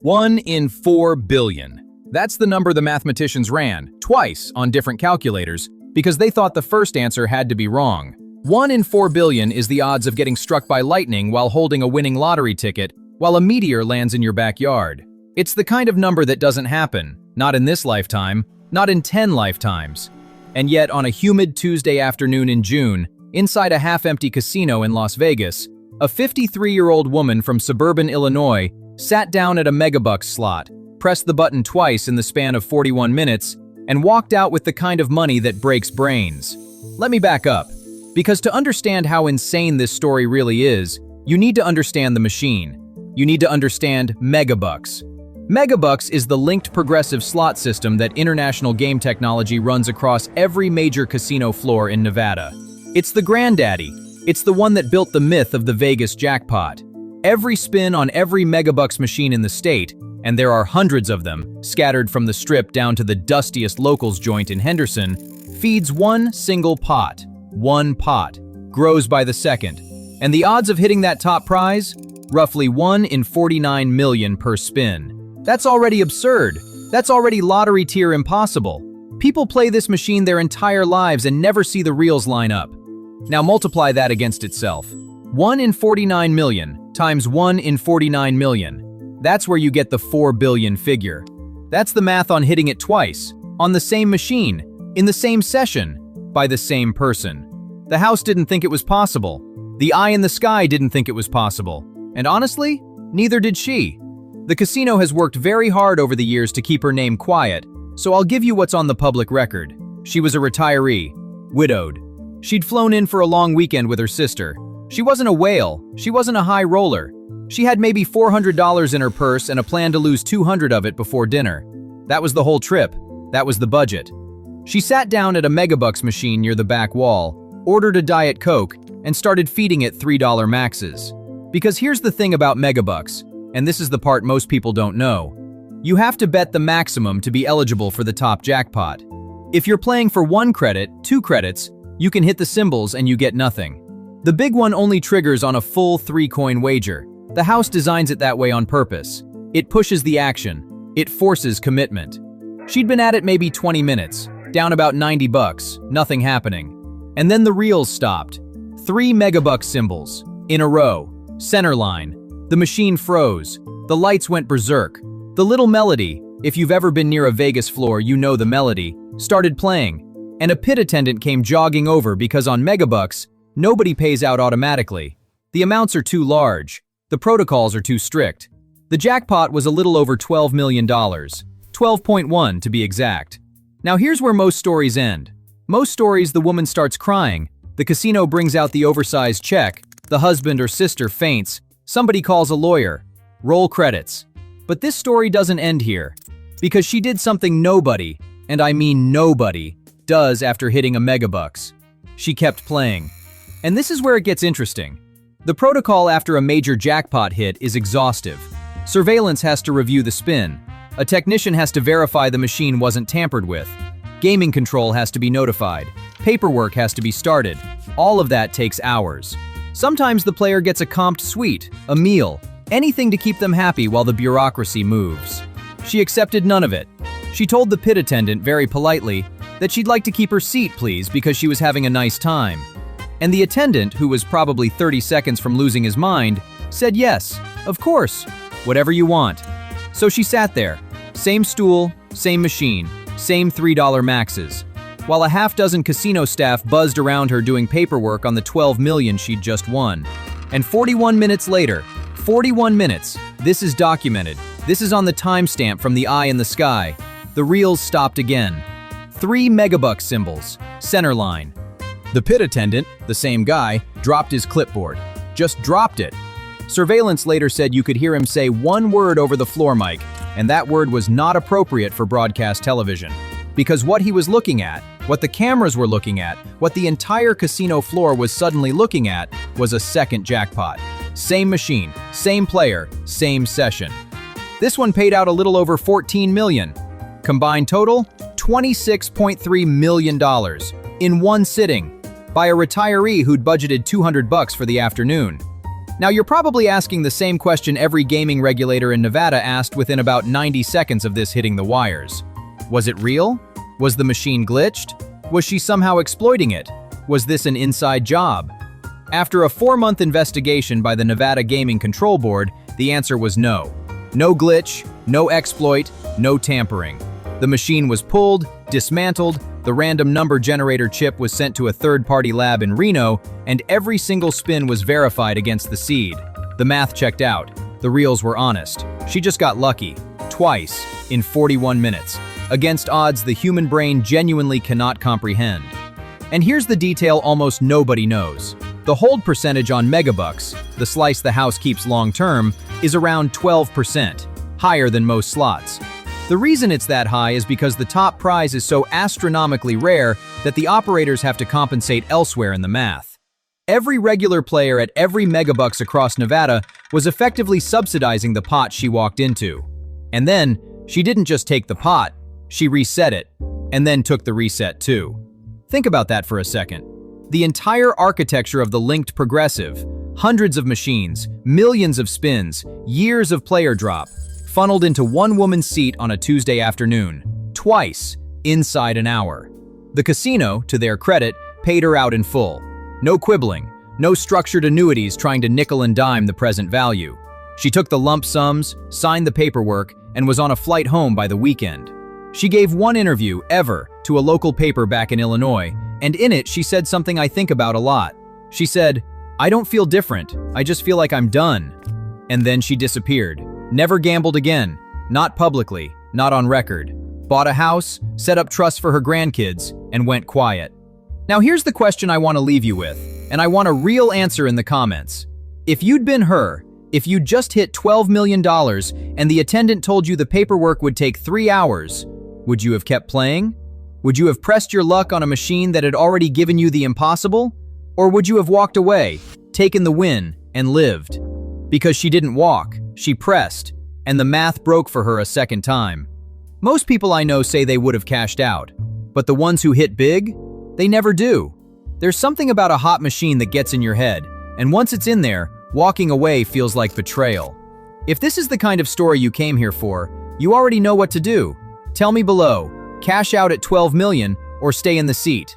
1 in 4 billion. That's the number the mathematicians ran, twice on different calculators, because they thought the first answer had to be wrong. 1 in 4 billion is the odds of getting struck by lightning while holding a winning lottery ticket, while a meteor lands in your backyard. It's the kind of number that doesn't happen, not in this lifetime, not in 10 lifetimes. And yet, on a humid Tuesday afternoon in June, inside a half-empty casino in Las Vegas, a 53-year-old woman from suburban Illinois sat down at a Megabucks slot, pressed the button twice in the span of 41 minutes, and walked out with the kind of money that breaks brains. Let me back up, because to understand how insane this story really is, you need to understand the machine. You need to understand Megabucks. Megabucks is the linked progressive slot system that international game technology runs across every major casino floor in Nevada. It's the granddaddy. It's the one that built the myth of the Vegas jackpot. Every spin on every Megabucks machine in the state, and there are hundreds of them, scattered from the Strip down to the dustiest locals joint in Henderson, feeds one single pot. One pot. Grows by the second. And the odds of hitting that top prize? Roughly 1 in 49 million per spin. That's already absurd. That's already lottery tier impossible. People play this machine their entire lives and never see the reels line up. Now multiply that against itself. 1 in 49 million times 1 in 49 million. That's where you get the 4 billion figure. That's the math on hitting it twice, on the same machine, in the same session, by the same person. The house didn't think it was possible. The eye in the sky didn't think it was possible. And honestly, neither did she. The casino has worked very hard over the years to keep her name quiet, so I'll give you what's on the public record. She was a retiree, widowed. She'd flown in for a long weekend with her sister. She wasn't a whale, she wasn't a high roller. She had maybe $400 in her purse and a plan to lose 200 of it before dinner. That was the whole trip. That was the budget. She sat down at a Megabucks machine near the back wall, ordered a Diet Coke, and started feeding it $3 maxes. Because here's the thing about Megabucks, and this is the part most people don't know. You have to bet the maximum to be eligible for the top jackpot. If you're playing for 1 credit, 2 credits, you can hit the symbols and you get nothing. The big one only triggers on a full 3-coin wager. The house designs it that way on purpose. It pushes the action. It forces commitment. She'd been at it maybe 20 minutes, down about $90, nothing happening. And then the reels stopped. 3 Megabucks symbols, in a row, center line. The machine froze. The lights went berserk. The little melody, if you've ever been near a Vegas floor, you know the melody, started playing. And a pit attendant came jogging over because on Megabucks, nobody pays out automatically. The amounts are too large. The protocols are too strict. The jackpot was a little over $12 million. 12.1 to be exact. Now here's where most stories end. Most stories, the woman starts crying. The casino brings out the oversized check. The husband or sister faints. Somebody calls a lawyer. Roll credits. But this story doesn't end here. Because she did something nobody, and I mean nobody, does after hitting a Megabucks. She kept playing. And this is where it gets interesting. The protocol after a major jackpot hit is exhaustive. Surveillance has to review the spin. A technician has to verify the machine wasn't tampered with. Gaming control has to be notified. Paperwork has to be started. All of that takes hours. Sometimes the player gets a comped suite, a meal, anything to keep them happy while the bureaucracy moves. She accepted none of it. She told the pit attendant very politely that she'd like to keep her seat, please, because she was having a nice time. And the attendant, who was probably 30 seconds from losing his mind, said yes, of course, whatever you want. So she sat there, same stool, same machine, same $3 maxes, while a half-dozen casino staff buzzed around her doing paperwork on the 12 million she'd just won. And 41 minutes later, 41 minutes, this is documented, this is on the timestamp from the eye in the sky, the reels stopped again. 3 Megabucks symbols, center line. The pit attendant, the same guy, dropped his clipboard. Just dropped it. Surveillance later said you could hear him say one word over the floor mic, and that word was not appropriate for broadcast television. Because what he was looking at, what the cameras were looking at, what the entire casino floor was suddenly looking at, was a second jackpot. Same machine, same player, same session. This one paid out a little over 14 million. Combined total, $26.3 million in one sitting, by a retiree who'd budgeted $200 for the afternoon. Now you're probably asking the same question every gaming regulator in Nevada asked within about 90 seconds of this hitting the wires. Was it real? Was the machine glitched? Was she somehow exploiting it? Was this an inside job? After a 4-month investigation by the Nevada Gaming Control Board, the answer was no. No glitch, no exploit, no tampering. The machine was pulled, dismantled, the random number generator chip was sent to a third-party lab in Reno, and every single spin was verified against the seed. The math checked out. The reels were honest. She just got lucky. Twice, in 41 minutes. Against odds the human brain genuinely cannot comprehend. And here's the detail almost nobody knows. The hold percentage on Megabucks, the slice the house keeps long-term, is around 12%, higher than most slots. The reason it's that high is because the top prize is so astronomically rare that the operators have to compensate elsewhere in the math. Every regular player at every Megabucks across Nevada was effectively subsidizing the pot she walked into. And then, she didn't just take the pot, she reset it, and then took the reset too. Think about that for a second. The entire architecture of the linked progressive, hundreds of machines, millions of spins, years of player drop, funneled into one woman's seat on a Tuesday afternoon, twice, inside an hour. The casino, to their credit, paid her out in full. No quibbling, no structured annuities trying to nickel and dime the present value. She took the lump sums, signed the paperwork, and was on a flight home by the weekend. She gave one interview, ever, to a local paper back in Illinois, and in it she said something I think about a lot. She said, "I don't feel different, I just feel like I'm done." And then she disappeared. Never gambled again, not publicly, not on record. Bought a house, set up trusts for her grandkids, and went quiet. Now here's the question I want to leave you with, and I want a real answer in the comments. If you'd been her, if you'd just hit $12 million and the attendant told you the paperwork would take 3 hours, would you have kept playing? Would you have pressed your luck on a machine that had already given you the impossible? Or would you have walked away, taken the win, and lived? Because she didn't walk, she pressed, and the math broke for her a second time. Most people I know say they would have cashed out, but the ones who hit big, they never do. There's something about a hot machine that gets in your head, and once it's in there, walking away feels like betrayal. If this is the kind of story you came here for, you already know what to do. Tell me below, cash out at 12 million or stay in the seat.